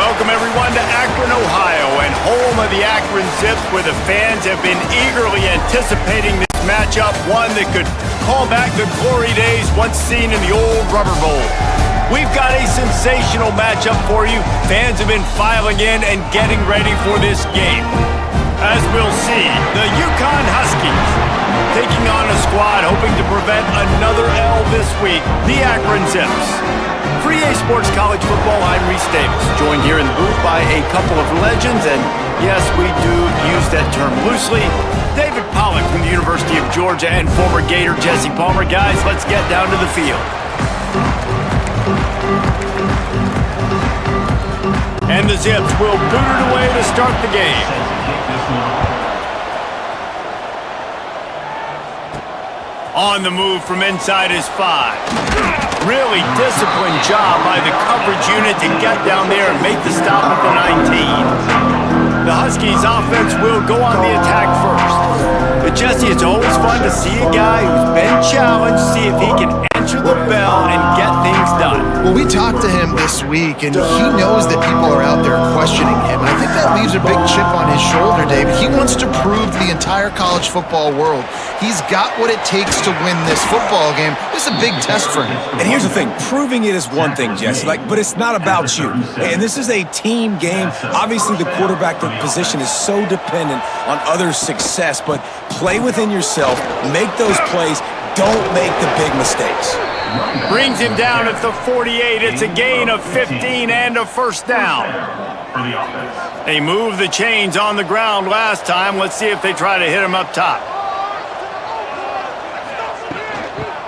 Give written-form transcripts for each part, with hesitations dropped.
Welcome everyone to Akron, Ohio, and home of the Akron Zips, where the fans have been eagerly anticipating this matchup, one that could call back the glory days once seen in the old Rubber Bowl. We've got a sensational matchup for you. Fans have been filing in and getting ready for this game. As we'll see, the UConn Huskies taking on a squad hoping to prevent another L this week, the Akron Zips. For EA Sports College Football, I'm Reese Davis, joined here in the booth by a couple of legends, and yes, we do use that term loosely. David Pollack from the University of Georgia and former Gator Jesse Palmer. Guys, let's get down to the field. And the Zips will boot it away to start the game. On the move from inside his 5. Really disciplined job by the coverage unit to get down there and make the stop at the 19. The Huskies offense will go on the attack first. But Jesse, it's always fun to see a guy who's been challenged, see if he can answer the bell and get things done. Well, we talked to him this week, and he knows that people are out there questioning him. I think that leaves a big chip on his shoulder, David. He wants to prove to the entire college football world he's got what it takes to win this football game. This is a big test for him. And here's the thing, proving it is one thing, Jesse, but it's not about you. And this is a team game. Obviously, the quarterback position is so dependent on others' success, but play within yourself, make those plays, don't make the big mistakes. Brings him down at the 48. It's a gain of 15 and a first down. They moved the chains on the ground last time. Let's see if they try to hit him up top.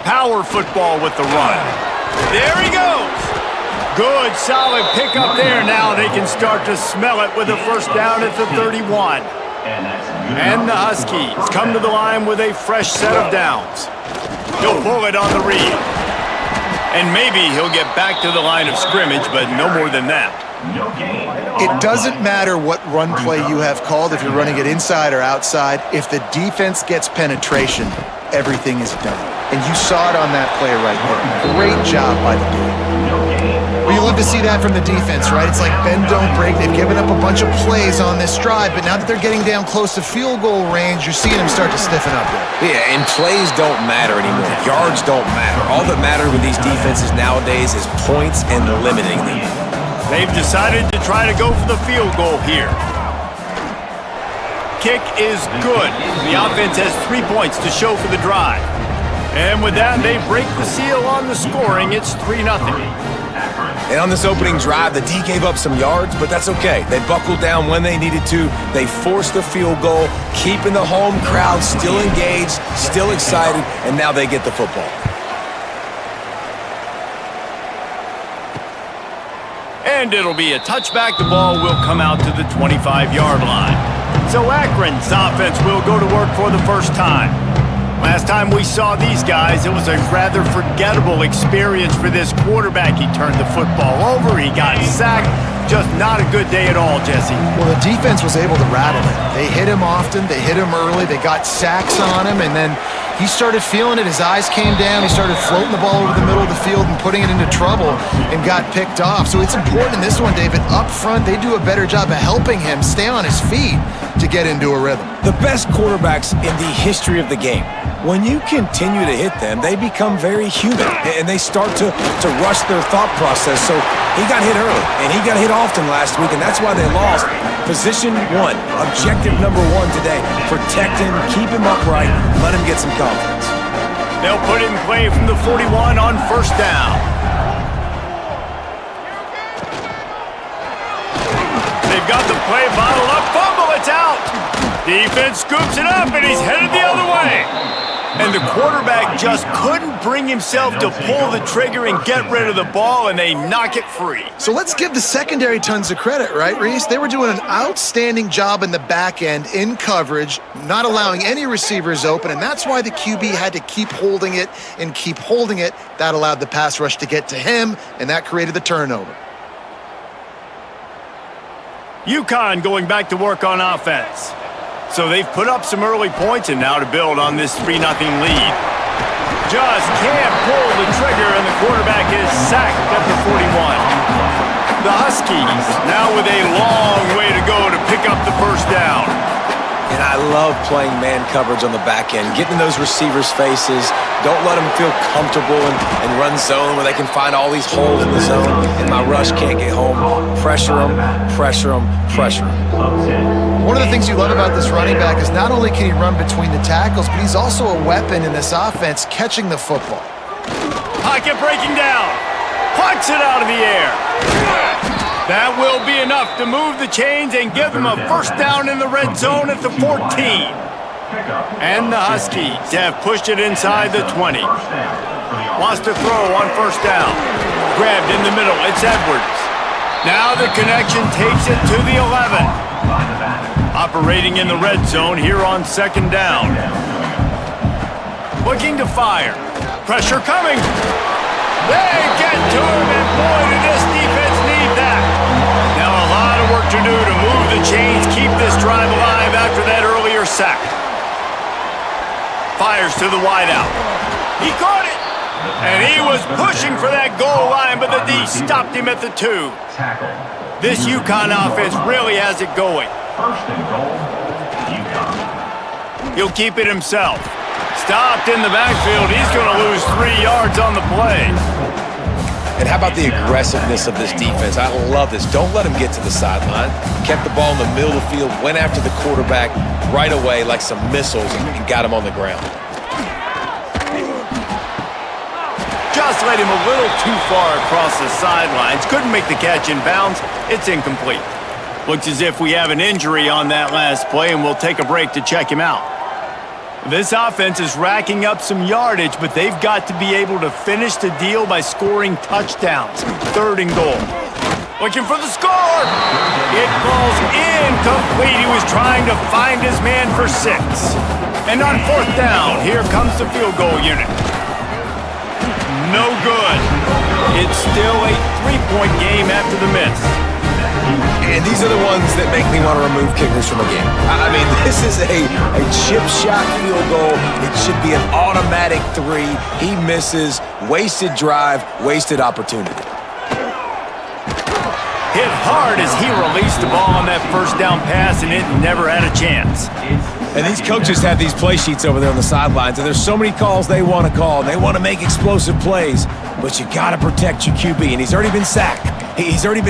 Power football with the run. There he goes. Good, solid pickup there. Now they can start to smell it with a first down at the 31. And the Huskies come to the line with a fresh set of downs. He'll pull it on the read. And maybe he'll get back to the line of scrimmage, but no more than that. It doesn't matter what run play you have called, if you're running it inside or outside. If the defense gets penetration, everything is done. And you saw it on that play right there. Great job by the team. Well, you love to see that from the defense, right? It's like bend, don't break. They've given up a bunch of plays on this drive, but now that they're getting down close to field goal range, you're seeing them start to stiffen up there. Yeah, and plays don't matter anymore. Yards don't matter. All that matters with these defenses nowadays is points and limiting them. They've decided to try to go for the field goal here. Kick is good. The offense has 3 points to show for the drive. And with that, they break the seal on the scoring. It's 3-0. And on this opening drive, the D gave up some yards, but that's okay. They buckled down when they needed to. They forced the field goal, keeping the home crowd still engaged, still excited, and now they get the football. And it'll be a touchback. The ball will come out to the 25-yard line. So Akron's offense will go to work for the first time. Last time we saw these guys, it was a rather forgettable experience for this quarterback. He turned the football over, he got sacked. Just not a good day at all, Jesse. Well, the defense was able to rattle him. They hit him often, they hit him early, they got sacks on him, and then he started feeling it. His eyes came down, he started floating the ball over the middle of the field and putting it into trouble and got picked off. So it's important in this one, David, up front, they do a better job of helping him stay on his feet to get into a rhythm. The best quarterbacks in the history of the game, when you continue to hit them, they become very human, and they start to rush their thought process. So he got hit early, and he got hit often last week, and that's why they lost. Position 1, objective number 1 today. Protect him, keep him upright, let him get some confidence. They'll put it in play from the 41 on first down. They've got the play bottled up, fumble, it's out. Defense scoops it up, and he's headed the other way. And the quarterback just couldn't bring himself to pull the trigger and get rid of the ball, and they knock it free. So let's give the secondary tons of credit, right, Reese? They were doing an outstanding job in the back end, in coverage, not allowing any receivers open, and that's why the QB had to keep holding it and keep holding it. That allowed the pass rush to get to him, and that created the turnover. UConn going back to work on offense. So they've put up some early points, and now to build on this 3-0 lead. Just can't pull the trigger, and the quarterback is sacked at the 41. The Huskies now with a long way to go to pick up the first down. And I love playing man coverage on the back end, getting in those receivers' faces. Don't let them feel comfortable and run zone where they can find all these holes in the zone, and my rush can't get home. Pressure them, pressure them, pressure them. One of the things you love about this running back is not only can he run between the tackles, but he's also a weapon in this offense catching the football. Pocket breaking down. Plucks it out of the air. That will be enough to move the chains and give them a first down in the red zone at the 14. And the Huskies have pushed it inside the 20. Wants to throw on first down. Grabbed in the middle. It's Edwards. Now the connection takes it to the 11. Operating in the red zone here on second down. Looking to fire. Pressure coming. They get to him, and boy, did this defense need that. Now a lot of work to do to move the chains, keep this drive alive after that earlier sack. Fires to the wideout. He caught it, and he was pushing for that goal line, but the D stopped him at the 2. This UConn offense really has it going. He'll keep it himself. Stopped in the backfield. He's going to lose 3 yards on the play. And how about the aggressiveness of this defense? I love this. Don't let him get to the sideline. Kept the ball in the middle of the field, went after the quarterback right away like some missiles and got him on the ground. Just let him a little too far across the sidelines. Couldn't make the catch in bounds. It's incomplete. Looks as if we have an injury on that last play, and we'll take a break to check him out. This offense is racking up some yardage, but they've got to be able to finish the deal by scoring touchdowns. 3rd and goal. Looking for the score. It falls incomplete. He was trying to find his man for 6. And on 4th down, here comes the field goal unit. No good. It's still a 3-point game after the miss. And these are the ones that make me want to remove kickers from a game. I mean, this is a chip shot field goal. It should be an automatic 3. He misses. Wasted drive, wasted opportunity. Hit hard as he released the ball on that first down pass, and it never had a chance. And these coaches have these play sheets over there on the sidelines, and there's so many calls they want to call. They want to make explosive plays, but you got to protect your QB, and he's already been sacked.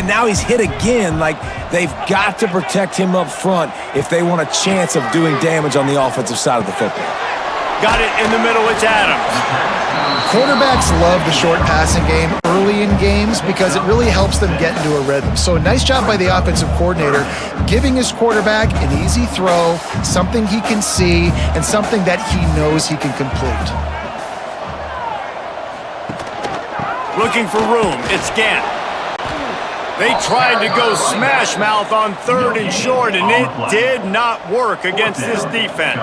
Now he's hit again. Like, they've got to protect him up front if they want a chance of doing damage on the offensive side of the football. Got it in the middle, it's Adams. Quarterbacks love the short passing game early in games because it really helps them get into a rhythm. So nice job by the offensive coordinator giving his quarterback an easy throw, something he can see, and something that he knows he can complete. Looking for room, it's Gant. They tried to go smash mouth on 3rd and short, and it did not work against this defense.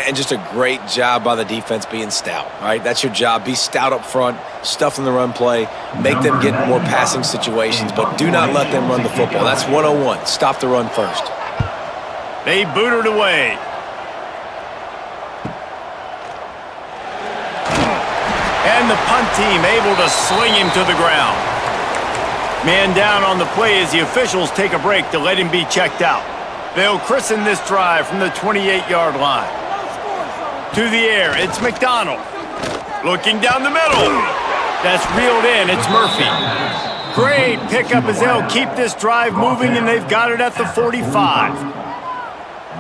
And just a great job by the defense being stout, right? That's your job. Be stout up front, stuff in the run play, make them get in more passing situations, but do not let them run the football. That's 101. Stop the run first. They booted away. And the punt team able to sling him to the ground. Man down on the play as the officials take a break to let him be checked out. They'll christen this drive from the 28-yard line. To the air, it's McDonald. Looking down the middle. That's reeled in, it's Murphy. Great pickup as they'll keep this drive moving, and they've got it at the 45.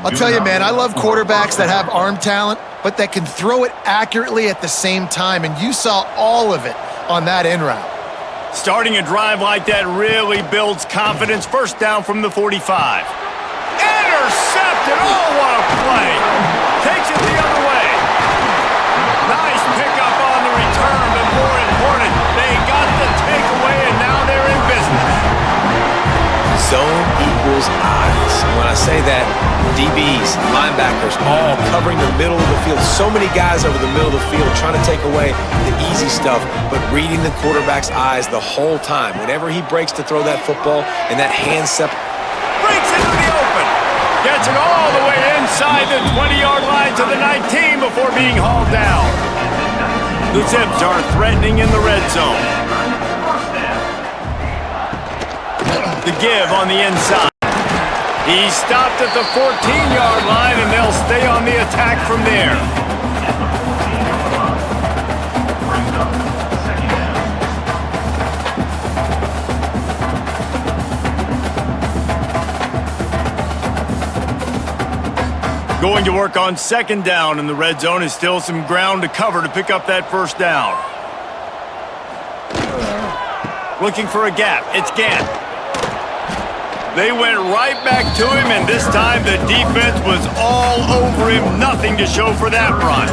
I'll tell you, man, I love quarterbacks that have arm talent, but that can throw it accurately at the same time, and you saw all of it on that in route. Starting a drive like that really builds confidence. First down from the 45. Intercepted! Oh, what a play! Takes it the other way. Nice pickup on the return, but more important, they got the takeaway, and now they're in business. Zone equals eyes. And when I say that, DBs, linebackers, all covering the middle of the field. So many guys over the middle of the field trying to take away the easy stuff, but reading the quarterback's eyes the whole time. Whenever he breaks to throw that football and that hand breaks into the open. Gets it all the way inside the 20-yard line to the 19 before being hauled down. The Zips are threatening in the red zone. The give on the inside. He stopped at the 14-yard line, and they'll stay on the attack from there. Going to work on second down in the red zone. Is still some ground to cover to pick up that first down. Looking for a gap. It's Gant. They went right back to him, and this time the defense was all over him. Nothing to show for that run.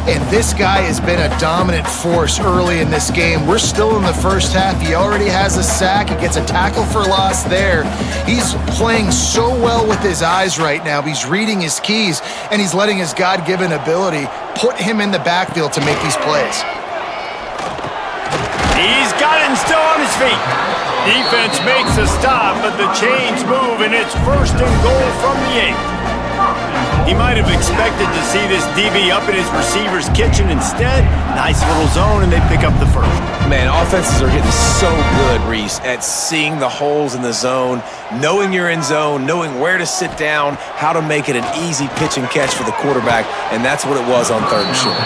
And this guy has been a dominant force early in this game. We're still in the first half. He already has a sack. He gets a tackle for loss there. He's playing so well with his eyes right now. He's reading his keys, and he's letting his God-given ability put him in the backfield to make these plays. He's got it and still on his feet. Defense makes a stop, but the chains move, and it's first and goal from the 8. He might have expected to see this DB up in his receiver's kitchen. Instead, nice little zone, and they pick up the first. Man, offenses are getting so good, Reese, at seeing the holes in the zone, knowing you're in zone, knowing where to sit down, how to make it an easy pitch and catch for the quarterback, and that's what it was on third and short.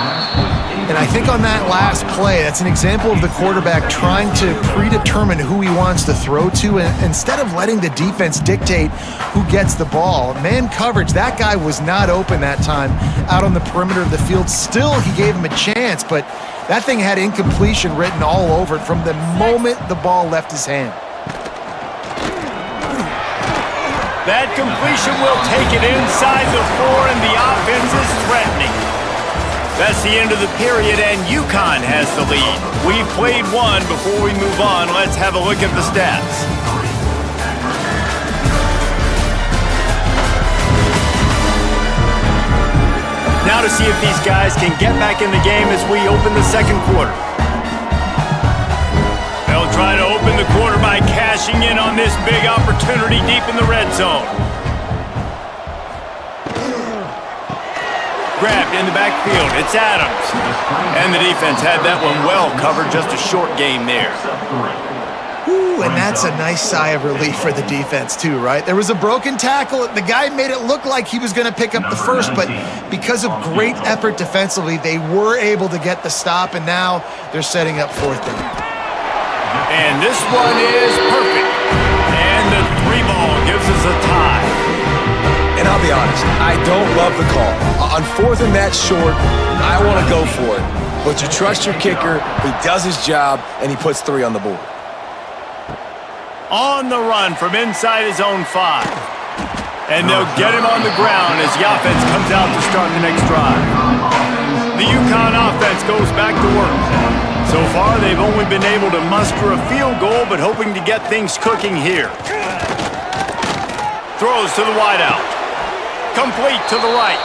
And I think on that last play, that's an example of the quarterback trying to predetermine who he wants to throw to, and instead of letting the defense dictate who gets the ball. Man coverage, that guy was not open that time out on the perimeter of the field. Still, he gave him a chance, but that thing had incompletion written all over it from the moment the ball left his hand. That completion will take it inside the 4, and the offense is threatening. That's the end of the period, and UConn has the lead. We've played one. Before we move on, let's have a look at the stats. Now to see if these guys can get back in the game as we open the second quarter. They'll try to open the quarter by cashing in on this big opportunity deep in the red zone. Grabbed in the backfield. It's Adams. And the defense had that one well covered. Just a short game there. Ooh, and that's a nice sigh of relief for the defense too, right? There was a broken tackle. The guy made it look like he was going to pick up the first, but because of great effort defensively, they were able to get the stop, and now they're setting up fourth down. And this one is perfect. And the 3 ball gives us a tie. And I'll be honest, I don't love the call. On fourth and that short, I want to go for it. But you trust your kicker, he does his job, and he puts 3 on the board. On the run from inside his own 5. And they'll get him on the ground as the offense comes out to start the next drive. The UConn offense goes back to work. So far, they've only been able to muster a field goal, but hoping to get things cooking here. Throws to the wideout. Complete to the right.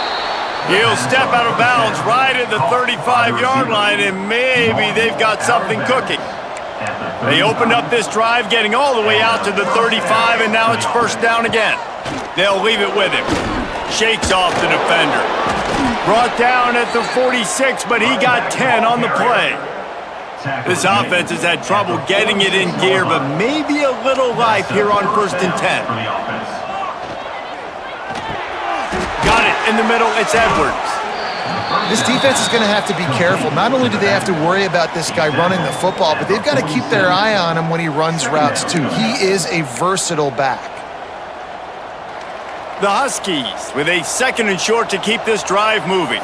He'll step out of bounds right at the 35-yard line, and maybe they've got something cooking. They opened up this drive, getting all the way out to the 35, and now it's first down again. They'll leave it with him. Shakes off the defender. Brought down at the 46, but he got 10 on the play. This offense has had trouble getting it in gear, but maybe a little life here on 1st and 10. Got it in the middle. It's Edwards. This defense is going to have to be careful. Not only do they have to worry about this guy running the football, but they've got to keep their eye on him when he runs routes too. He is a versatile back. The Huskies with a 2nd and short to keep this drive moving.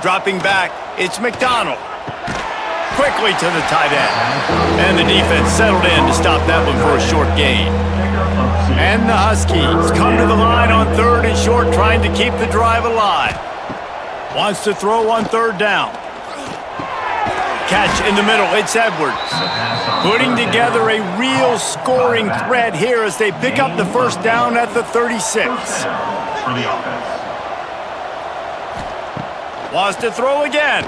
Dropping back, it's McDonald. Quickly to the tight end. And the defense settled in to stop that one for a short gain. And the Huskies come to the line on 3rd and short, trying to keep the drive alive. Wants to throw on 3rd down. Catch in the middle, it's Edwards. Putting together a real scoring threat here as they pick up the first down at the 36. Wants to throw again.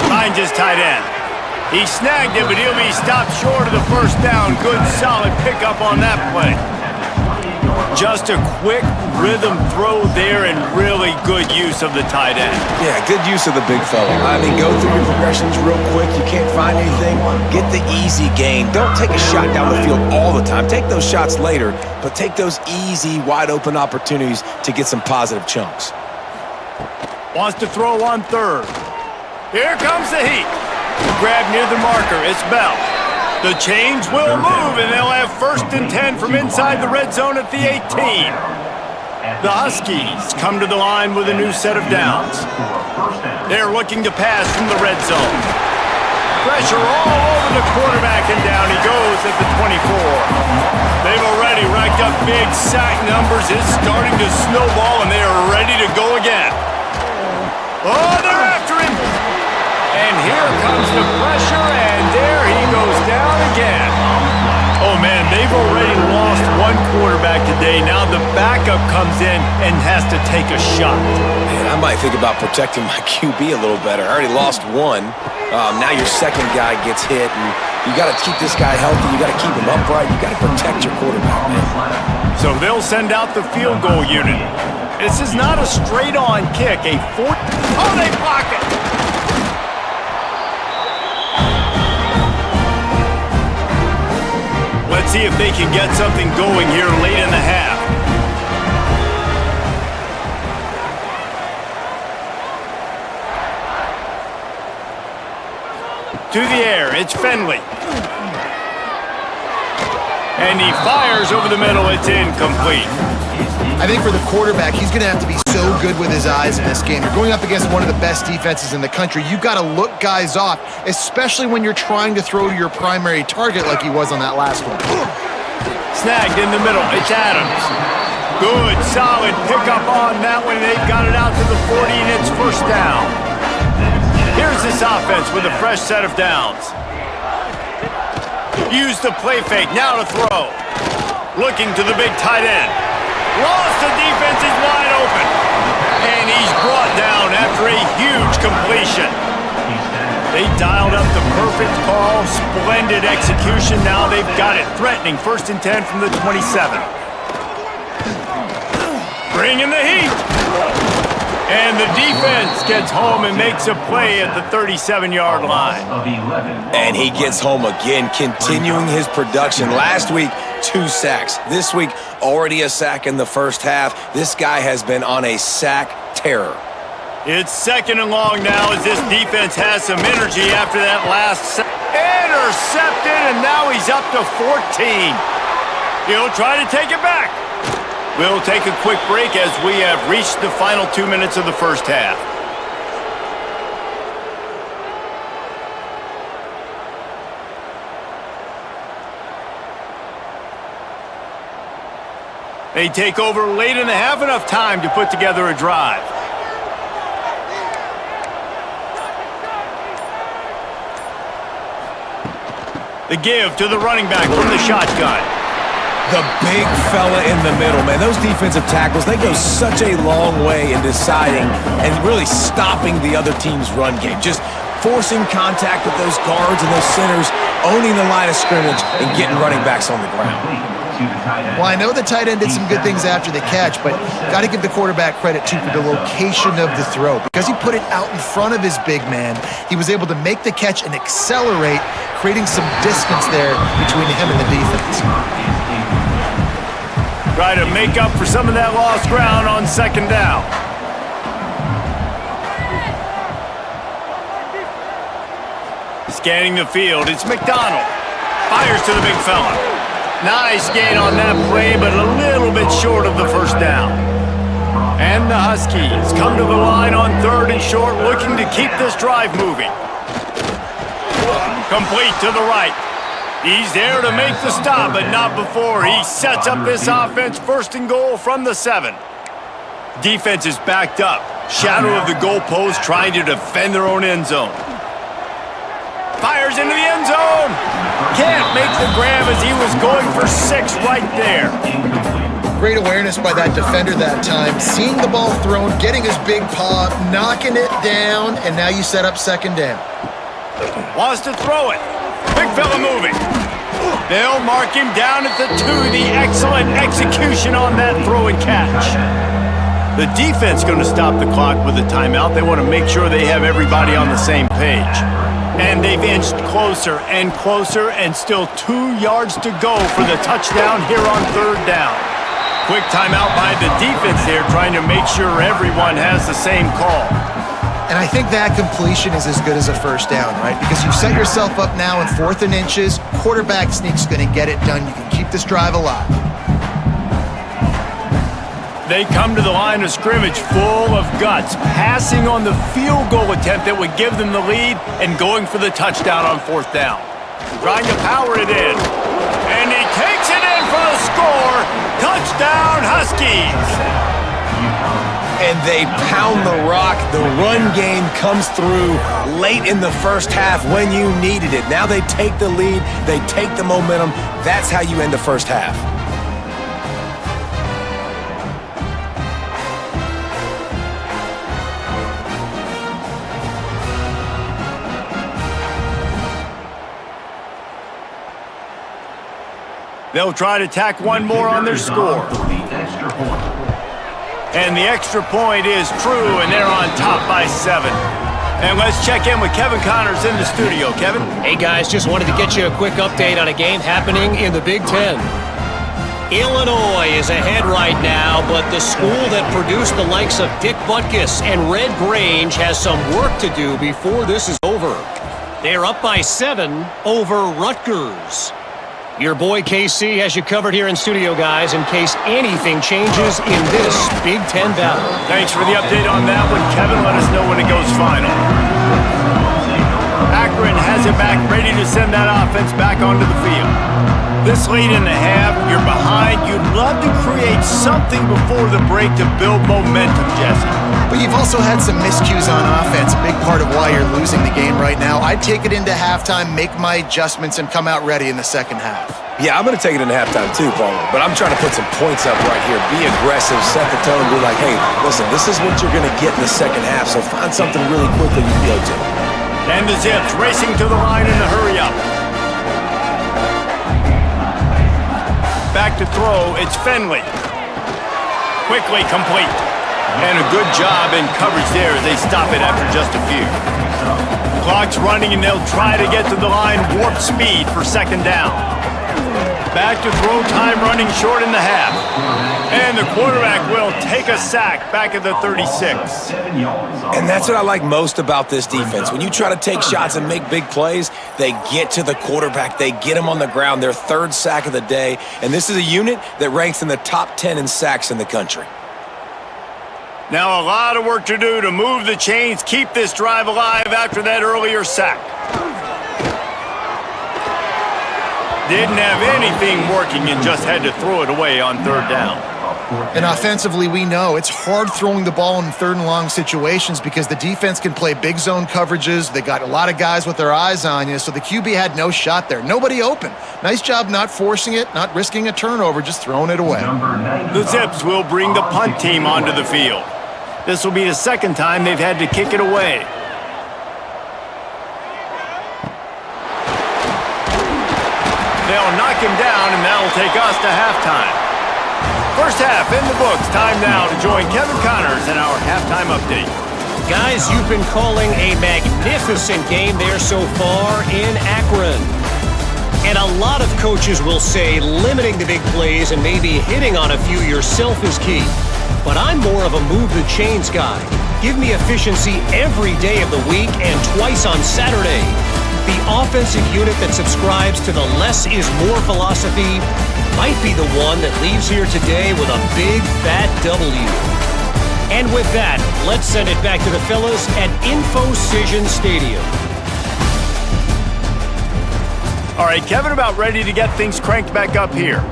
Finds his tight end. He snagged it, but he'll be stopped short of the first down. Good, solid pickup on that play. Just a quick rhythm throw there and really good use of the tight end. Yeah, good use of the big fella. I mean, go through your progressions real quick. You can't find anything, get the easy gain. Don't take a shot down the field all the time. Take those shots later, but take those easy, wide-open opportunities to get some positive chunks. Wants to throw on third. Here comes the heat. Grab near the marker. It's Bell. The chains will move, and they'll have 1st and 10 from inside the red zone at the 18. The Huskies come to the line with a new set of downs. They're looking to pass from the red zone. Pressure all over the quarterback, and down he goes at the 24. They've already racked up big sack numbers. It's starting to snowball, and they are ready to go again. Oh, they're after him! And here comes the pressure, and there he goes down again. Oh, man, they've already lost one quarterback today. Now the backup comes in and has to take a shot. Man, I might think about protecting my QB a little better. I already lost one. Now your second guy gets hit, and you got to keep this guy healthy. You got to keep him upright. You got to protect your quarterback, man. So they'll send out the field goal unit. This is not a straight-on kick. Oh, they block it! Let's see if they can get something going here late in the half. To the air, it's Finley. And he fires over the middle, it's incomplete. I think for the quarterback, he's going to have to be so good with his eyes in this game. You're going up against one of the best defenses in the country. You've got to look guys off, especially when you're trying to throw to your primary target like he was on that last one. Snagged in the middle, it's Adams. Good, solid pickup on that one. They've got it out to the 40, and it's 1st down. Here's this offense with a fresh set of downs. Use the play fake, now to throw. Looking to the big tight end. Lost, the defense is wide open. And he's brought down after a huge completion. They dialed up the perfect call, splendid execution. Now they've got it. Threatening 1st and 10 from the 27. Bring in the heat. And the defense gets home and makes a play at the 37-yard line. And he gets home again, continuing his production. Last week, 2 sacks. This week, already a sack in the first half. This guy has been on a sack terror. It's 2nd and long now as this defense has some energy after that last sack. Intercepted, and now he's up to 14. He'll try to take it back. We'll take a quick break as we have reached the final 2 minutes of the first half. They take over late in the half, enough time to put together a drive. The give to the running back from the shotgun. The big fella in the middle, man. Those defensive tackles, they go such a long way in deciding and really stopping the other team's run game. Just forcing contact with those guards and those centers, owning the line of scrimmage, and getting running backs on the ground. Well, I know the tight end did some good things after the catch, but got to give the quarterback credit, too, for the location of the throw. Because he put it out in front of his big man, he was able to make the catch and accelerate, creating some distance there between him and the defense. Try to make up for some of that lost ground on 2nd down. Scanning the field, it's McDonald. Fires to the big fella. Nice gain on that play, but a little bit short of the 1st down. And the Huskies come to the line on 3rd and short, looking to keep this drive moving. Complete to the right. He's there to make the stop, but not before. He sets up this offense 1st and goal from the 7. Defense is backed up. Shadow of the goalpost, trying to defend their own end zone. Fires into the end zone. Can't make the grab as he was going for 6 right there. Great awareness by that defender that time. Seeing the ball thrown, getting his big paw, knocking it down, and now you set up 2nd down. Wants to throw it. Big fella moving. They'll mark him down at the 2. The excellent execution on that throw and catch. The defense going to stop the clock with a timeout. They want to make sure they have everybody on the same page. And they've inched closer and closer, and still 2 yards to go for the touchdown here on 3rd down. Quick timeout by the defense there, trying to make sure everyone has the same call. And I think that completion is as good as a first down, right? Because you've set yourself up now in 4th and inches. Quarterback sneak's going to get it done. You can keep this drive alive. They come to the line of scrimmage full of guts, passing on the field goal attempt that would give them the lead and going for the touchdown on 4th down. Trying to power it in. And he takes it in for the score. Touchdown, Huskies! And they pound the rock. The run game comes through late in the first half when you needed it. Now they take the lead. They take the momentum. That's how you end the first half. They'll try to tack one more on their score. And the extra point is true, and they're on top by 7. And let's check in with Kevin Connors in the studio. Kevin? Hey, guys, just wanted to get you a quick update on a game happening in the Big Ten. Illinois is ahead right now, but the school that produced the likes of Dick Butkus and Red Grange has some work to do before this is over. They're up by 7 over Rutgers. Your boy KC has you covered here in studio, guys, in case anything changes in this Big Ten battle. Thanks for the update on that one, Kevin. Let us know when it goes final. Akron has it back, ready to send that offense back onto the field. This late in the half, you're behind. You'd love to create something before the break to build momentum, Jesse. But you've also had some miscues on offense, a big part of why you're losing the game right now. I'd take it into halftime, make my adjustments, and come out ready in the second half. Yeah, I'm going to take it into halftime too, Paulo. But I'm trying to put some points up right here. Be aggressive, set the tone, be like, hey, listen, this is what you're going to get in the second half, so find something really quickly you can go to. And the Zips racing to the line in the hurry up. Back to throw, it's Finley. Quickly complete. And a good job in coverage there as they stop it after just a few. Clock's running and they'll try to get to the line warp speed for 2nd down. Back to throw time running short in the half. And the quarterback will take a sack back at the 36. And that's what I like most about this defense. When you try to take shots and make big plays, they get to the quarterback. They get him on the ground. Their 3rd sack of the day. And this is a unit that ranks in the top 10 in sacks in the country. Now a lot of work to do to move the chains, keep this drive alive after that earlier sack. Didn't have anything working and just had to throw it away on 3rd down. And offensively, we know it's hard throwing the ball in 3rd and long situations because the defense can play big zone coverages. They got a lot of guys with their eyes on you, so the QB had no shot there. Nobody open. Nice job not forcing it, not risking a turnover, just throwing it away. The Zips will bring the punt team onto the field. This will be the 2nd time they've had to kick it away. They'll knock him down, and that'll take us to halftime. First half in the books. Time now to join Kevin Connors in our halftime update. Guys, you've been calling a magnificent game there so far in Akron. And a lot of coaches will say limiting the big plays and maybe hitting on a few yourself is key. But I'm more of a move the chains guy. Give me efficiency every day of the week and twice on Saturday. The offensive unit that subscribes to the less is more philosophy might be the one that leaves here today with a big fat W. And with that, let's send it back to the fellas at InfoCision Stadium. All right, Kevin, about ready to get things cranked back up here.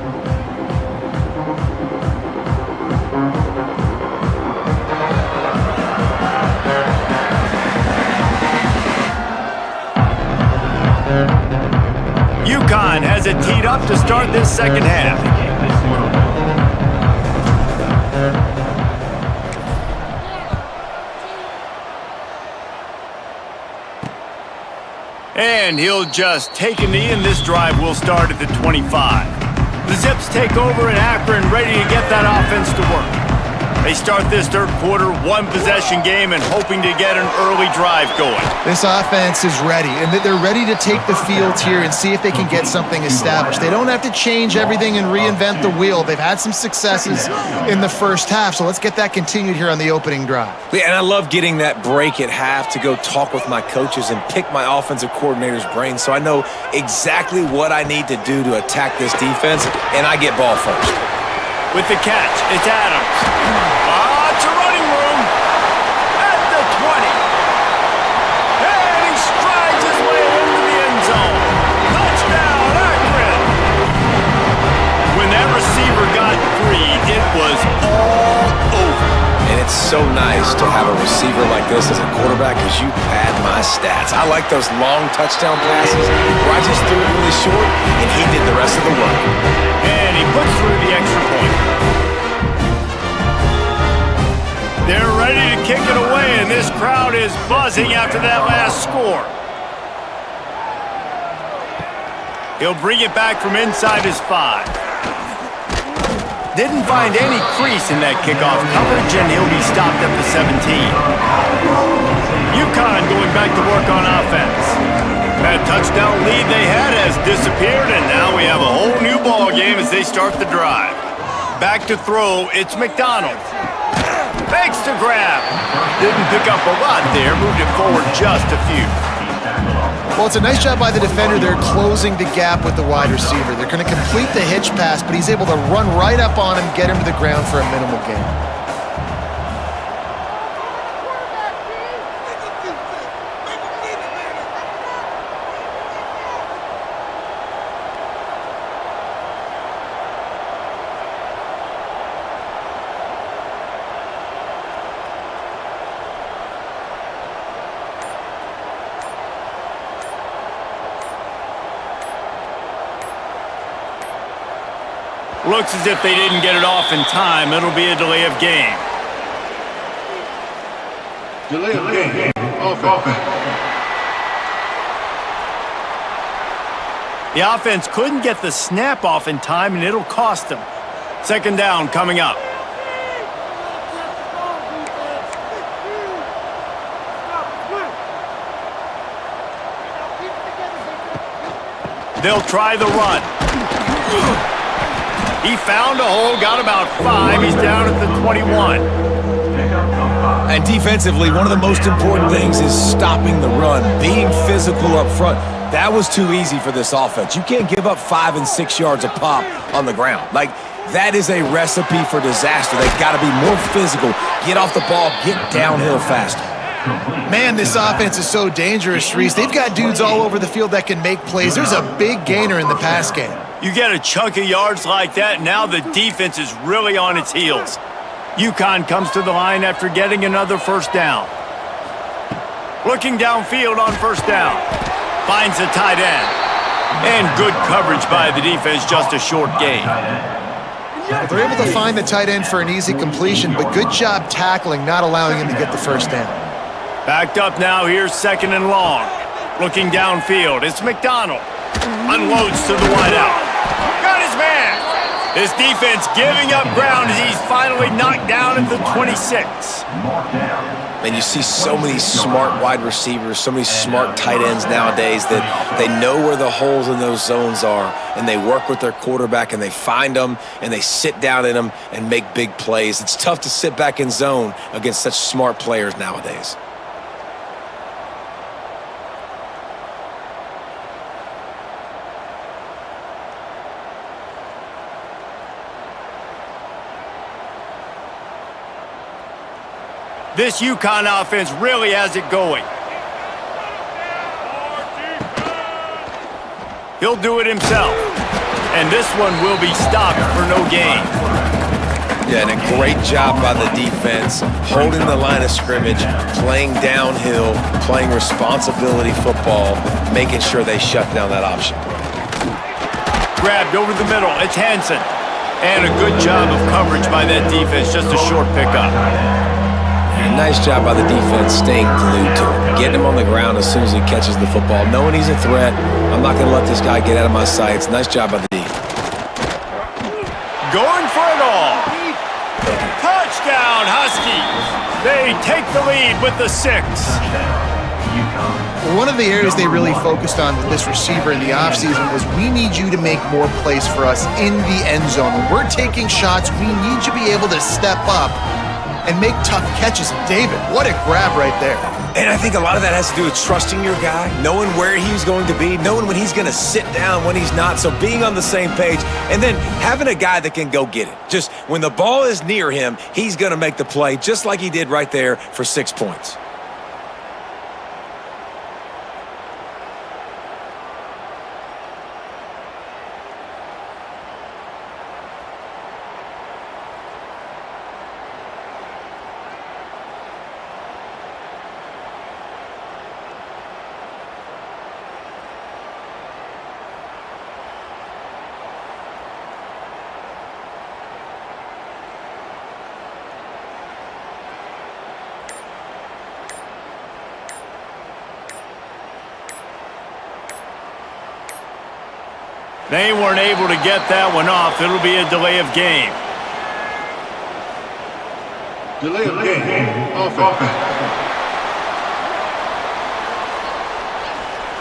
UConn has it teed up to start this second half. And And he'll just take a knee, and this drive will start at the 25. The Zips take over in Akron, ready to get that offense to work. They start this third quarter, one-possession game, and hoping to get an early drive going. This offense is ready, and they're ready to take the field here and see if they can get something established. They don't have to change everything and reinvent the wheel. They've had some successes in the first half, so let's get that continued here on the opening drive. Yeah, and I love getting that break at half to go talk with my coaches and pick my offensive coordinator's brain so I know exactly what I need to do to attack this defense, and I get ball first. With the catch, it's Adams. It's a running room at the 20. And he strides his way into the end zone. Touchdown, Akron! When that receiver got free, it was all over. And it's so nice to have a receiver like this as a quarterback because you pad my stats. I like those long touchdown passes where I just threw it really short and he did the rest of the work. And he puts through the extra point. They're ready to kick it away, and this crowd is buzzing after that last score. He'll bring it back from inside his 5. Didn't find any crease in that kickoff coverage, and he'll be stopped at the 17. UConn going back to work on offense. That touchdown lead they had has disappeared, and now we have a whole new ball game as they start the drive. Back to throw, it's McDonald. Fakes to grab. Didn't pick up a lot there, moved it forward just a few. Well, it's a nice job by the defender. They're closing the gap with the wide receiver. They're going to complete the hitch pass, but he's able to run right up on him, get him to the ground for a minimal gain. Looks as if they didn't get it off in time. It'll be a delay of game. Delay of game. Offense. The offense couldn't get the snap off in time, and it'll cost them. Second down coming up. They'll try the run. He found a hole, got about 5. He's down at the 21. And defensively, one of the most important things is stopping the run, being physical up front. That was too easy for this offense. You can't give up 5 and 6 yards a pop on the ground. Like, that is a recipe for disaster. They've got to be more physical, get off the ball, get downhill faster. Man, this offense is so dangerous, Reese. They've got dudes all over the field that can make plays. There's a big gainer in the pass game. You get a chunk of yards like that, now the defense is really on its heels. UConn comes to the line after getting another first down. Looking downfield on first down. Finds the tight end. And good coverage by the defense, just a short gain. They're able to find the tight end for an easy completion, but good job tackling, not allowing him to get the first down. Backed up now, here's second and long. Looking downfield, it's McDonald. Unloads to the wideout. Got his man. This defense giving up ground as he's finally knocked down at the 26. And you see so many smart wide receivers, so many smart tight ends nowadays that they know where the holes in those zones are, and they work with their quarterback, and they find them, and they sit down in them and make big plays. It's tough to sit back in zone against such smart players nowadays. This UConn offense really has it going. He'll do it himself. And this one will be stopped for no gain. Yeah, and a great job by the defense, holding the line of scrimmage, playing downhill, playing responsibility football, making sure they shut down that option play. Grabbed over the middle, it's Hansen. And a good job of coverage by that defense, just a short pickup. And nice job by the defense staying glued to him, getting him on the ground as soon as he catches the football, knowing he's a threat. I'm not going to let this guy get out of my sights. Nice job by the D. Going for it all. Touchdown, Huskies. They take the lead with the 6. One of the areas they really focused on with this receiver in the offseason was we need you to make more plays for us in the end zone. When we're taking shots, we need you to be able to step up and make tough catches. David, what a grab right there. And I think a lot of that has to do with trusting your guy, knowing where he's going to be, knowing when he's going to sit down, when he's not, so being on the same page, and then having a guy that can go get it. Just when the ball is near him, he's going to make the play, just like he did right there for 6 points. They weren't able to get that one off. It'll be a delay of game. Delay of game. Offense.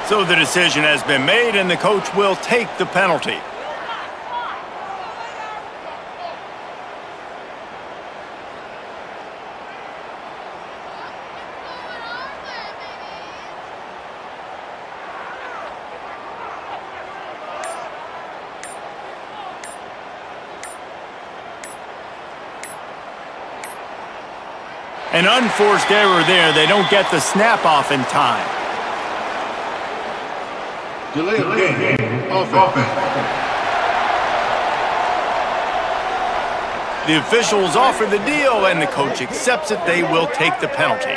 So the decision has been made, and the coach will take the penalty. An unforced error there. They don't get the snap off in time. Delay of game. Offense. The officials offer the deal, and the coach accepts it. They will take the penalty.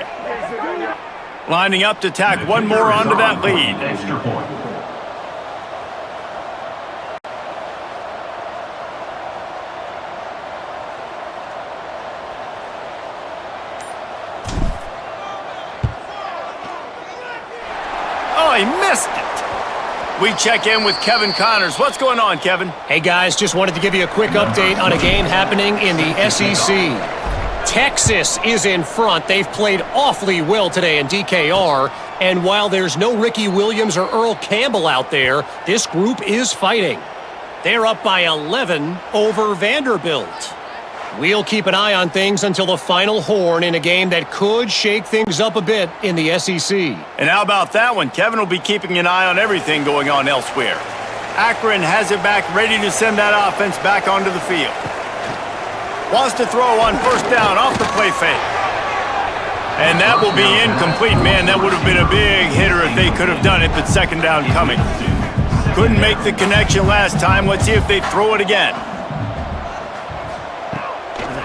Lining up to tack one more onto that lead. Oh, he missed it. We check in with Kevin Connors. What's going on, Kevin? Hey, guys, just wanted to give you a quick update on a game happening in the SEC. Texas is in front. They've played awfully well today in DKR. And while there's no Ricky Williams or Earl Campbell out there, this group is fighting. They're up by 11 over Vanderbilt. We'll keep an eye on things until the final horn in a game that could shake things up a bit in the SEC. And how about that one? Kevin will be keeping an eye on everything going on elsewhere. Akron has it back, ready to send that offense back onto the field. Wants to throw on first down off the play fake. And that will be incomplete. Man, that would have been a big hitter if they could have done it, but second down coming. Couldn't make the connection last time. Let's see if they throw it again.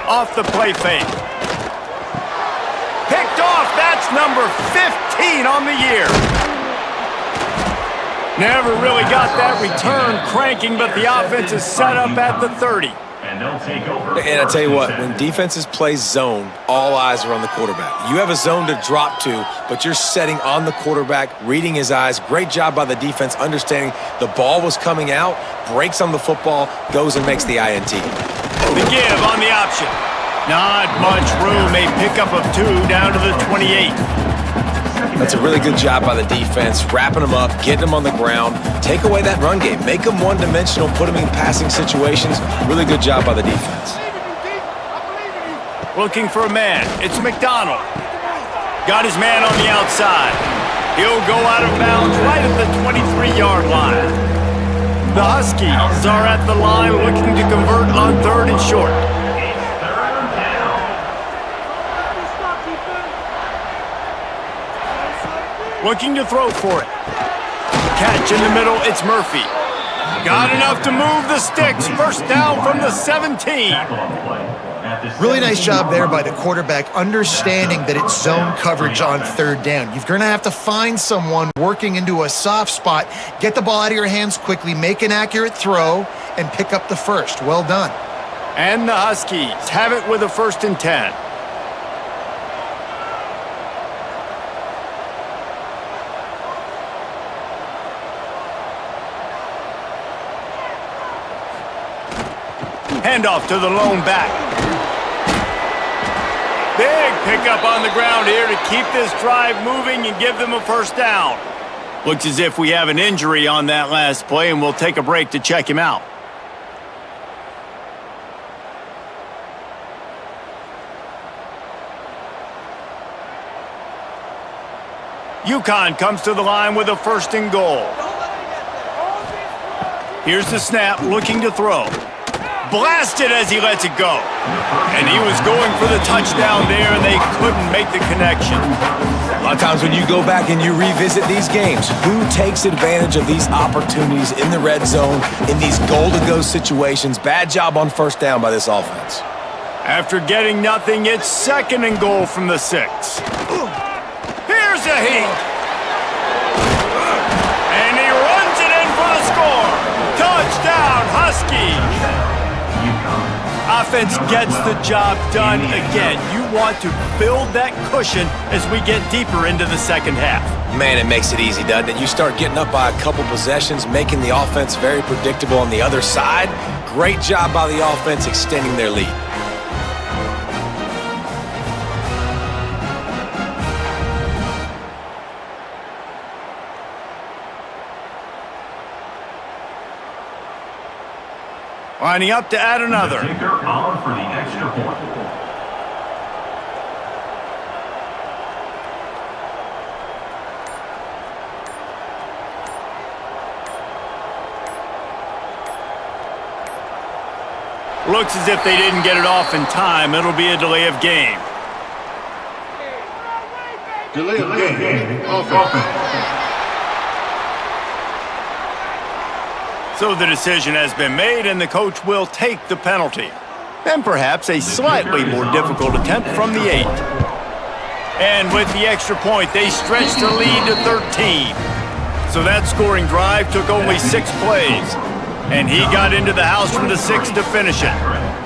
Off the play fake. Picked off. That's number 15 on the year. Never really got that return cranking, but the offense is set up at the 30. And I tell you what, when defenses play zone, all eyes are on the quarterback. You have a zone to drop to, but you're setting on the quarterback, reading his eyes. Great job by the defense, understanding the ball was coming out, breaks on the football, goes and makes the INT. The give on the option. Not much room. A pickup of 2 down to the 28. That's a really good job by the defense, wrapping them up, getting them on the ground. Take away that run game. Make them one-dimensional, put them in passing situations. Really good job by the defense. Looking for a man. It's McDonald. Got his man on the outside. He'll go out of bounds right at the 23-yard line. The Huskies are at the line looking to convert on 3rd and short. Looking to throw for it. Catch in the middle, it's Murphy. Got enough to move the sticks. First down from the 17. Really nice job there by the quarterback, understanding that it's zone coverage on 3rd down. You're going to have to find someone working into a soft spot, get the ball out of your hands quickly, make an accurate throw, and pick up the first. Well done. And the Huskies have it with a 1st and 10. Handoff to the lone back. Big pickup on the ground here to keep this drive moving and give them a first down. Looks as if we have an injury on that last play, and we'll take a break to check him out. UConn comes to the line with a 1st and goal. Here's the snap, looking to throw. Blasted as he lets it go. And he was going for the touchdown there, and they couldn't make the connection. A lot of times when you go back and you revisit these games, who takes advantage of these opportunities in the red zone, in these goal-to-go situations? Bad job on 1st down by this offense. After getting nothing, it's 2nd and goal from the 6. Here's a heat. And he runs it in for the score. Touchdown, Huskies. Offense gets the job done again. You want to build that cushion as we get deeper into the 2nd half. Man, it makes it easy, doesn't it? You start getting up by a couple possessions, making the offense very predictable on the other side. Great job by the offense extending their lead. Lining up to add another. Kicker on for the extra point. Looks as if they didn't get it off in time. It'll be a delay of game. Delay of game. Offense. So the decision has been made, and the coach will take the penalty. And perhaps a slightly more difficult attempt from the 8. And with the extra point, they stretch the lead to 13. So that scoring drive took only 6 plays. And he got into the house from the 6 to finish it.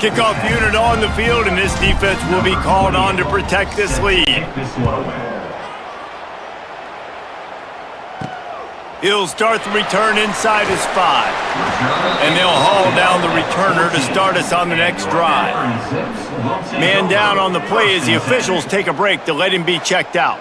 Kickoff unit on the field, and this defense will be called on to protect this lead. He'll start the return inside his 5. And they'll haul down the returner to start us on the next drive. Man down on the play as the officials take a break to let him be checked out.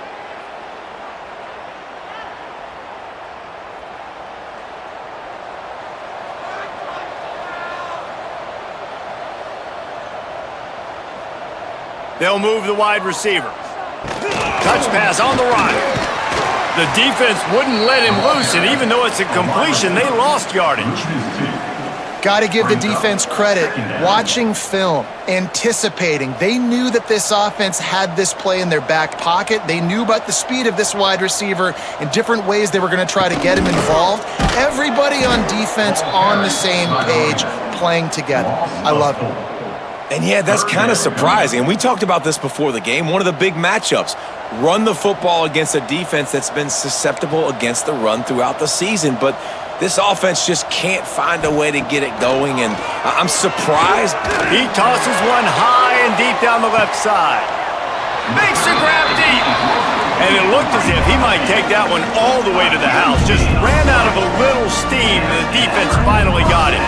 They'll move the wide receiver. Touch pass on the right. The defense wouldn't let him loose, and even though it's a completion, they lost yardage. Got to give the defense credit. Watching film, anticipating. They knew that this offense had this play in their back pocket. They knew about the speed of this wide receiver and different ways they were going to try to get him involved. Everybody on defense on the same page, playing together. I love it. And yeah, that's kind of surprising. And we talked about this before the game. One of the big matchups. Run the football against a defense that's been susceptible against the run throughout the season. But this offense just can't find a way to get it going. And I'm surprised. He tosses one high and deep down the left side. Makes a grab deep. And it looked as if he might take that one all the way to the house. Just ran out of a little steam, and the defense finally got it.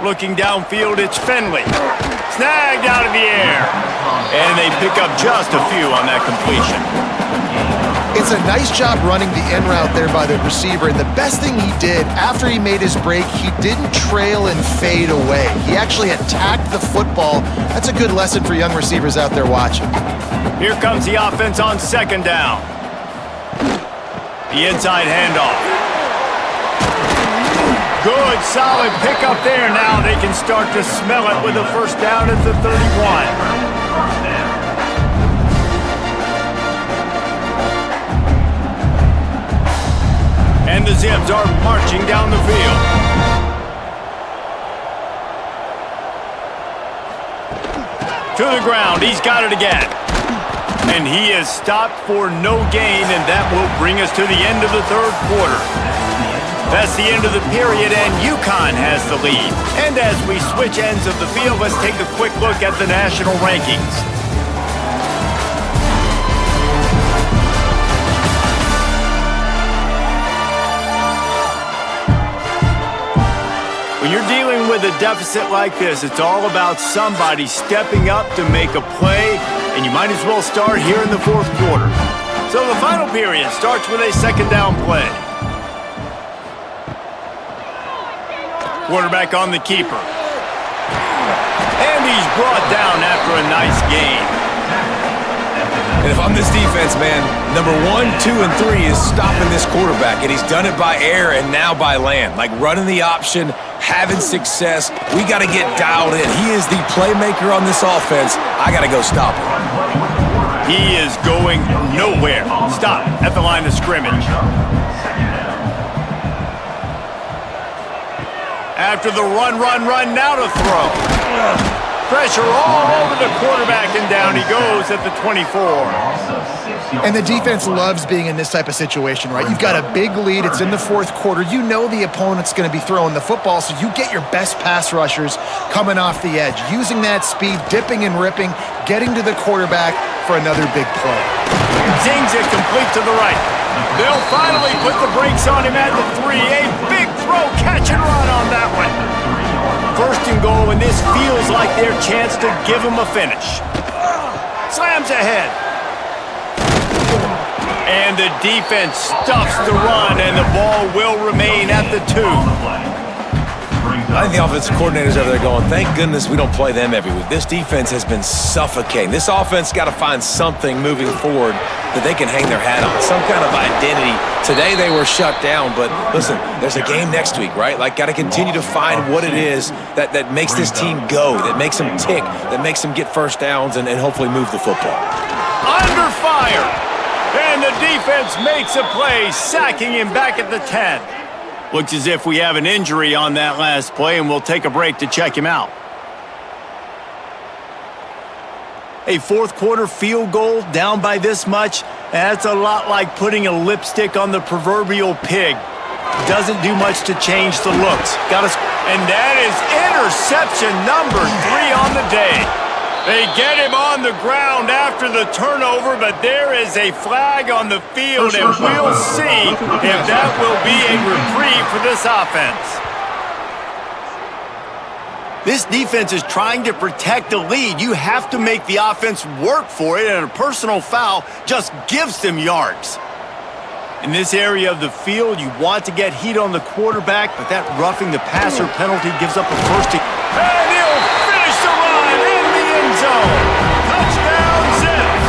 Looking downfield, it's Finley. Snagged out of the air. And they pick up just a few on that completion. It's a nice job running the in route there by the receiver. And the best thing he did after he made his break, he didn't trail and fade away. He actually attacked the football. That's a good lesson for young receivers out there watching. Here comes the offense on 2nd down. The inside handoff. Good, solid pickup there. Now they can start to smell it with a first down at the 31. And the Zips are marching down the field. To the ground, he's got it again. And he is stopped for no gain, and that will bring us to the end of the 3rd quarter. That's the end of the period, and UConn has the lead. And as we switch ends of the field, let's take a quick look at the national rankings. When you're dealing with a deficit like this, it's all about somebody stepping up to make a play, and you might as well start here in the fourth quarter. So the final period starts with a second down play. Quarterback on the keeper. And he's brought down after a nice gain. And if I'm this defense, man, number 1, 2, and 3 is stopping this quarterback, and he's done it by air and now by land. Like running the option, having success. We got to get dialed in. He is the playmaker on this offense. I got to go stop him. He is going nowhere. Stop at the line of scrimmage. After the run, now to throw. Pressure all over the quarterback, and down he goes at the 24. And the defense loves being in this type of situation, right? You've got a big lead. It's in the fourth quarter. You know the opponent's going to be throwing the football, so you get your best pass rushers coming off the edge, using that speed, dipping and ripping, getting to the quarterback for another big play. Zings it complete to the right. They'll finally put the brakes on him at the 3. A big throw, catch and run on that one. First and goal, and this feels like their chance to give him a finish. Slams ahead. And the defense stuffs the run, and the ball will remain at the 2. I think the offensive coordinators over there going, thank goodness we don't play them every week. This defense has been suffocating. This offense got to find something moving forward that they can hang their hat on, some kind of identity. Today they were shut down, but listen, there's a game next week, right? Like, got to continue to find what it is that makes this team go, that makes them tick, that makes them get first downs and hopefully move the football. Under fire! And the defense makes a play, sacking him back at the 10. Looks as if we have an injury on that last play, and we'll take a break to check him out. A fourth quarter field goal down by this much, that's a lot like putting a lipstick on the proverbial pig. Doesn't do much to change the looks. And that is interception number 3 on the day. They get him on the ground after the turnover, but there is a flag on the field, and we'll see if that will be a reprieve for this offense. This defense is trying to protect the lead. You have to make the offense work for it, and a personal foul just gives them yards. In this area of the field, you want to get heat on the quarterback, but that roughing the passer penalty gives up a first. And he'll finish the run in the end zone. Touchdown, Zips.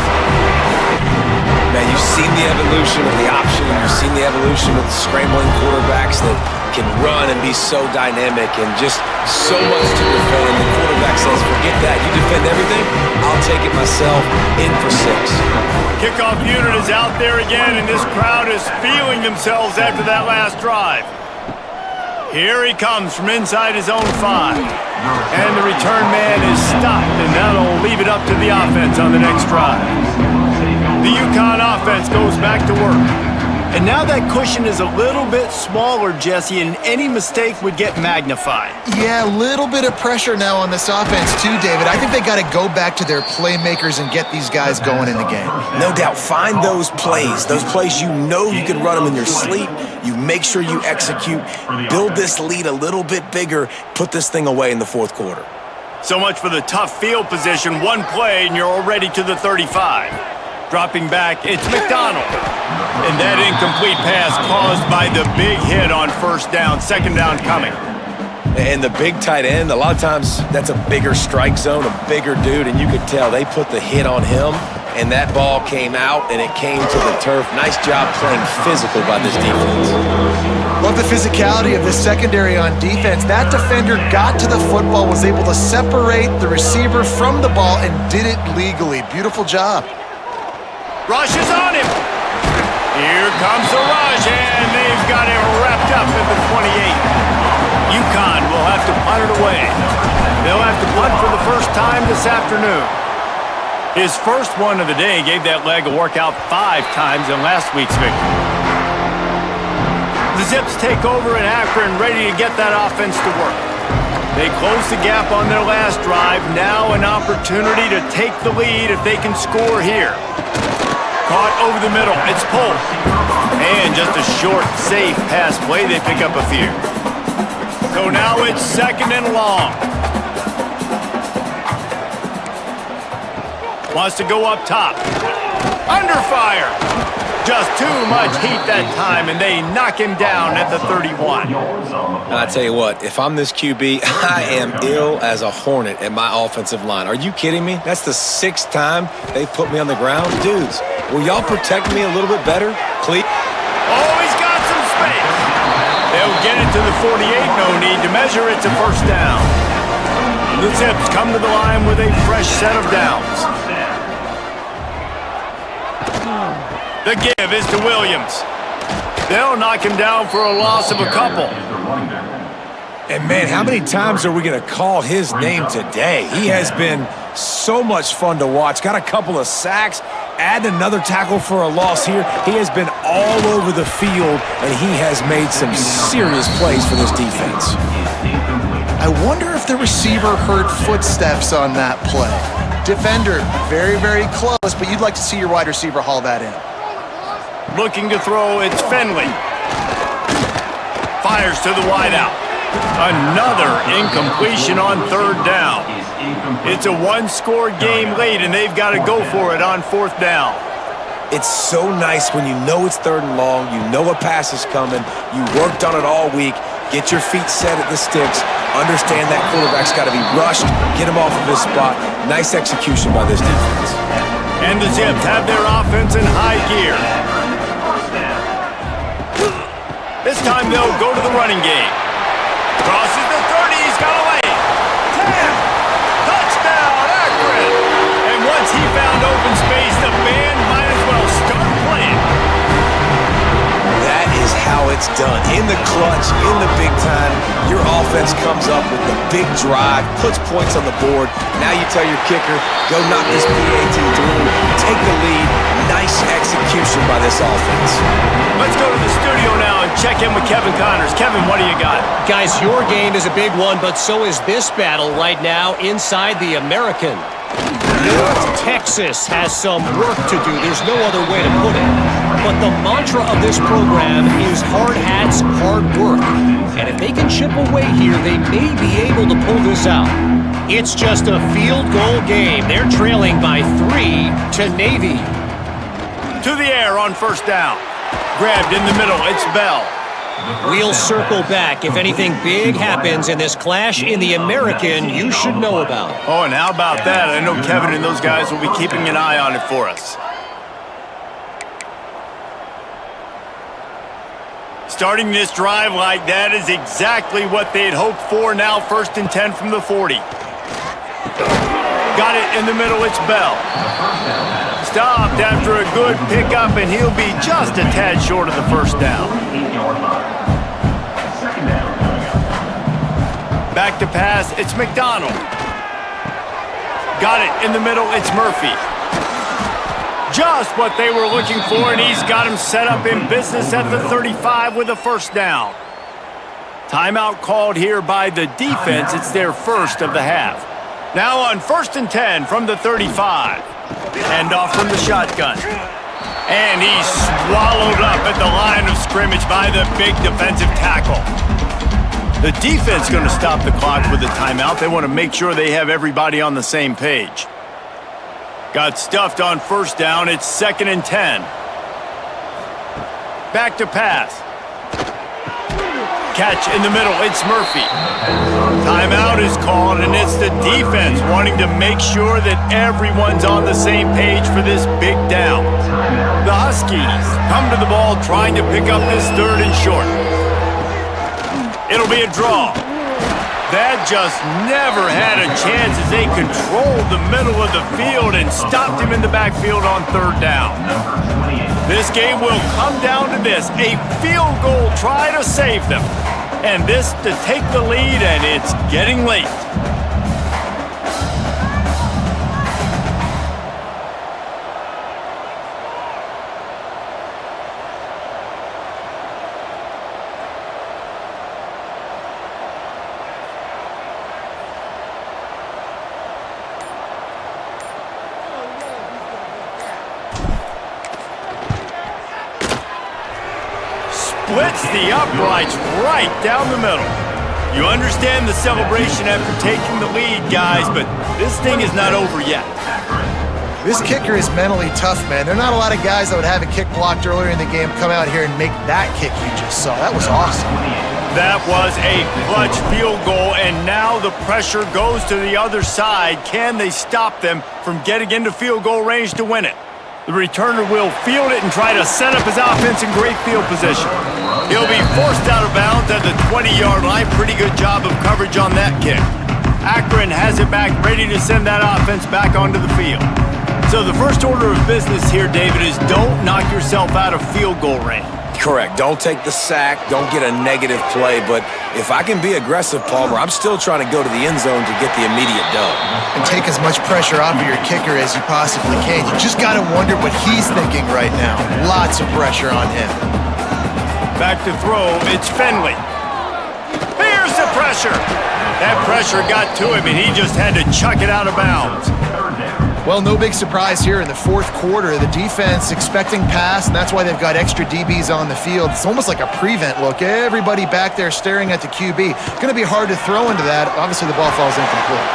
Man, you've seen the evolution of the option, and you've seen the evolution of the scrambling quarterbacks that can run and be so dynamic and just so much to defend. The quarterback says, forget that. You defend everything, I'll take it myself. In for 6. Kickoff unit is out there again, and this crowd is feeling themselves after that last drive. Here he comes from inside his own 5. And the return man is stopped, and that'll leave it up to the offense on the next drive. The UConn offense goes back to work. And now that cushion is a little bit smaller, Jesse, and any mistake would get magnified. Yeah, a little bit of pressure now on this offense too, David. I think they got to go back to their playmakers and get these guys going in the game. No doubt. Find those plays you know you can run them in your sleep. You make sure you execute. Build this lead a little bit bigger. Put this thing away in the fourth quarter. So much for the tough field position. One play, and you're already to the 35. Dropping back, it's McDonald. And that incomplete pass caused by the big hit on first down. Second down coming. And the big tight end, a lot of times that's a bigger strike zone, a bigger dude, and you could tell they put the hit on him, and that ball came out, and it came to the turf. Nice job playing physical by this defense. Love the physicality of this secondary on defense. That defender got to the football, was able to separate the receiver from the ball, and did it legally. Beautiful job. Rush is on him. Here comes the rush, and they've got him wrapped up at the 28. UConn will have to punt it away. They'll have to punt for the first time this afternoon. His first one of the day gave that leg a workout 5 times in last week's victory. The Zips take over in Akron, ready to get that offense to work. They close the gap on their last drive. Now an opportunity to take the lead if they can score here. Caught over the middle. It's pulled. And just a short, safe pass play. They pick up a few. So now it's 2nd and long. Wants to go up top. Under fire. Just too much heat that time, and they knock him down at the 31. And I tell you what, if I'm this QB, I am ill as a hornet at my offensive line. Are you kidding me? That's the 6th time they've put me on the ground. Dudes, will y'all protect me a little bit better, please? Oh, he's got some space. They'll get it to the 48. No need to measure it to 1st down. The Zips come to the line with a fresh set of downs. The give is to Williams. They'll knock him down for a loss of a couple. And man, how many times are we going to call his name today? He has been so much fun to watch. Got a couple of sacks, add another tackle for a loss here. He has been all over the field, and he has made some serious plays for this defense. I wonder if the receiver heard footsteps on that play. Defender, very, very close, but you'd like to see your wide receiver haul that in. Looking to throw, it's Finley. Fires to the wideout. Another incompletion on 3rd down. It's a one-score game late, and they've got to go for it on 4th down. It's so nice when you know it's 3rd and long, you know a pass is coming, you worked on it all week, get your feet set at the sticks, understand that quarterback's got to be rushed, get him off of his spot. Nice execution by this defense. And the Zips have their offense in high gear. This time they'll go to the running game. Crosses the 30, he's got a lane. 10! Touchdown, Akron! And once he found open space, the band might as well start playing. That is how it's done. In the clutch, in the big time, your offense comes up with the big drive, puts points on the board. Now you tell your kicker, go knock this PAT through, take the lead. Nice execution by this offense. Let's go to the studio now and check in with Kevin Connors. Kevin, what do you got? Guys, your game is a big one, but so is this battle right now inside the American. North Texas has some work to do. There's no other way to put it. But the mantra of this program is hard hats, hard work. And if they can chip away here, they may be able to pull this out. It's just a field goal game. They're trailing by 3 to Navy. To the air on 1st down. Grabbed in the middle, it's Bell. We'll circle back if anything big happens in this clash in the American you should know about. Oh, and how about that? I know Kevin and those guys will be keeping an eye on it for us. Starting this drive like that is exactly what they'd hoped for. Now 1st and 10 from the 40. Got it in the middle, it's Bell. Stopped after a good pickup, and he'll be just a tad short of the 1st down. Back to pass, it's McDonald. Got it in the middle, it's Murphy. Just what they were looking for, and he's got him set up in business at the 35 with a 1st down. Timeout called here by the defense. It's their 1st of the half. Now on 1st and 10 from the 35. Hand off from the shotgun. And he's swallowed up at the line of scrimmage by the big defensive tackle. The defense going to stop the clock with a timeout. They want to make sure they have everybody on the same page. Got stuffed on 1st down. It's 2nd and 10. Back to pass. Catch in the middle, it's Murphy. Timeout is called, and it's the defense wanting to make sure that everyone's on the same page for this big down. The Huskies come to the ball trying to pick up this 3rd and short. It'll be a draw. That just never had a chance as they controlled the middle of the field and stopped him in the backfield on 3rd down. This game will come down to this, a field goal try to save them. And this to take the lead, and it's getting late. Splits the uprights right down the middle. You understand the celebration after taking the lead, guys, but this thing is not over yet. This kicker is mentally tough, man. There are not a lot of guys that would have a kick blocked earlier in the game come out here and make that kick you just saw. That was awesome. That was a clutch field goal, and now the pressure goes to the other side. Can they stop them from getting into field goal range to win it? The returner will field it and try to set up his offense in great field position. He'll be forced out of bounds at the 20-yard line. Pretty good job of coverage on that kick. Akron has it back, ready to send that offense back onto the field. So the first order of business here, David, is don't knock yourself out of field goal range. Correct. Don't take the sack. Don't get a negative play. But if I can be aggressive, Palmer, I'm still trying to go to the end zone to get the immediate dub. And take as much pressure off of your kicker as you possibly can. You just got to wonder what he's thinking right now. Lots of pressure on him. Back to throw, it's Finley. Here's the pressure. That pressure got to him, and he just had to chuck it out of bounds. Well, no big surprise here in the fourth quarter. The defense expecting pass, and that's why they've got extra DBs on the field. It's almost like a prevent look. Everybody back there staring at the QB. Going to be hard to throw into that. Obviously, the ball falls incomplete.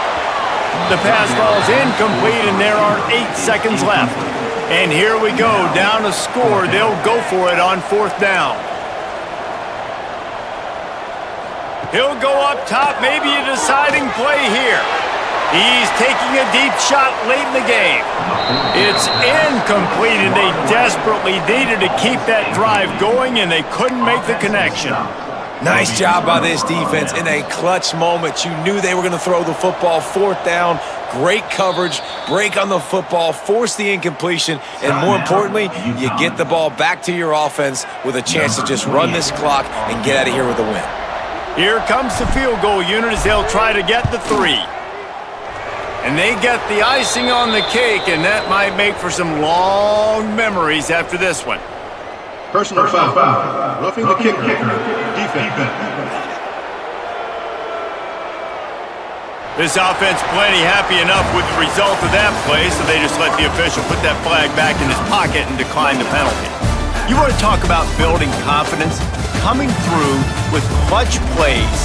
The pass falls incomplete, and there are 8 seconds left. And here we go, down a score. They'll go for it on fourth down. He'll go up top, maybe a deciding play here. He's taking a deep shot late in the game. It's incomplete, and they desperately needed to keep that drive going, and they couldn't make the connection. Nice job by this defense in a clutch moment. You knew they were going to throw the football. Fourth down, great coverage, break on the football, force the incompletion, and more importantly, you get the ball back to your offense with a chance to just run this clock and get out of here with a win. Here comes the field goal unit as they'll try to get the 3. And they get the icing on the cake, and that might make for some long memories after this one. Personal foul. Roughing the kicker. Defense. This offense plenty happy enough with the result of that play, so they just let the official put that flag back in his pocket and decline the penalty. You want to talk about building confidence? Coming through with clutch plays,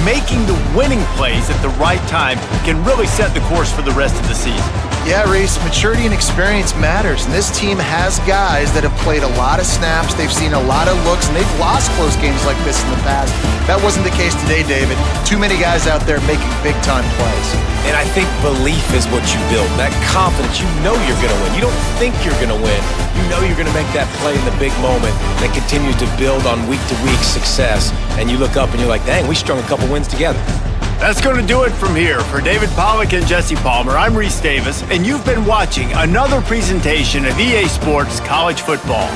making the winning plays at the right time can really set the course for the rest of the season. Yeah, Reese, maturity and experience matters, and this team has guys that have played a lot of snaps, they've seen a lot of looks, and they've lost close games like this in the past. That wasn't the case today, David. Too many guys out there making big-time plays. And I think belief is what you build, that confidence. You know you're going to win. You don't think you're going to win. You know you're going to make that play in the big moment that continues to build on week-to-week success. And you look up and you're like, dang, we strung a couple wins together. That's going to do it from here. For David Pollack and Jesse Palmer, I'm Reese Davis, and you've been watching another presentation of EA Sports College Football.